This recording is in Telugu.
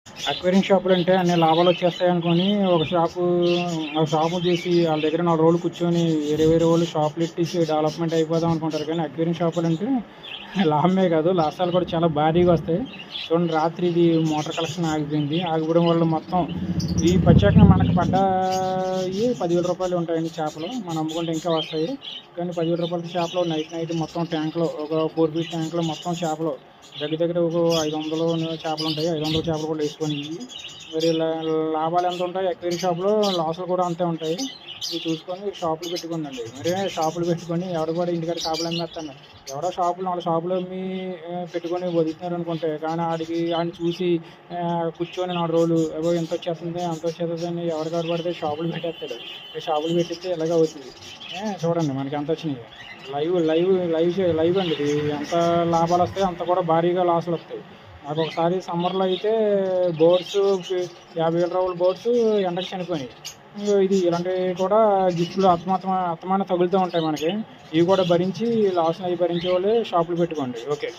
అక్వేరియం షాపులు అంటే అన్ని లాభాలు వచ్చేస్తాయి అనుకొని ఒక షాపు తీసి వాళ్ళ దగ్గర 4 రోజులు కూర్చొని వేరే వేరే వాళ్ళు షాపులు ఎట్టేసి డెవలప్మెంట్ అయిపోదాం అనుకుంటారు. కానీ అక్వేరియం షాపులు అంటే లాభమే కాదు, లాభాలు కూడా చాలా భారీగా వస్తాయి. చూడండి, రాత్రి ఇది మోటార్ కలెక్షన్ ఆగిపోయింది. ఆగిపోవడం వల్ల మొత్తం ఈ ప్రత్యేకంగా మనకు పడ్డాయి 10,000 రూపాయలు ఉంటాయండి చేపలు. మనం అమ్ముకుంటే ఇంకా వస్తాయి. కానీ 10,000 రూపాయలకి చేపలు నైట్ మొత్తం ట్యాంక్లో, ఒక 4 ఫీట్ ట్యాంక్లో మొత్తం చేపలు దగ్గర దగ్గర ఒక 500 చేపలు ఉంటాయి. 500 చేపలు కూడా వేసుకొని మరి లాభాలు ఎంత ఉంటాయి అక్వేరియం షాప్లో, లాసులు కూడా అంతే ఉంటాయి. ఇది చూసుకొని మీరు షాపులు పెట్టుకుందండి. మరే షాపులు పెట్టుకొని ఎవరు కూడా ఇంటికాడ చేపలు అమ్మేస్తాను, ఎవరో షాపులు 4 షాపులు అమ్మి పెట్టుకొని వదులుతున్నారు అనుకుంటే, కానీ ఆడిని చూసి కూర్చొని 4 రోజులు ఏవో ఎంత వచ్చేస్తుంది అంత వచ్చేస్తుంది అని ఎవరికాడు పడితే షాపులు పెట్టేస్తాడు. షాపులు పెట్టిస్తే ఇలాగ అవుతుంది. చూడండి మనకి ఎంత వచ్చినాయి. లైవ్ అండి ఇది. ఎంత లాభాలు వస్తాయి అంత కూడా భారీగా లాసులు వస్తాయి. మాకు ఒకసారి సమ్మర్లో అయితే బోట్స్ 50,000 రూపాయల బోట్స్ ఎండకు చనిపోయినాయి. ఇది ఇలాంటివి కూడా గిఫ్ట్లు అస్తమానం తగులుతూ ఉంటాయి మనకి. ఇవి కూడా భరించి లాస్ని అవి భరించే వాళ్ళే షాపులు పెట్టుకోండి. ఓకే.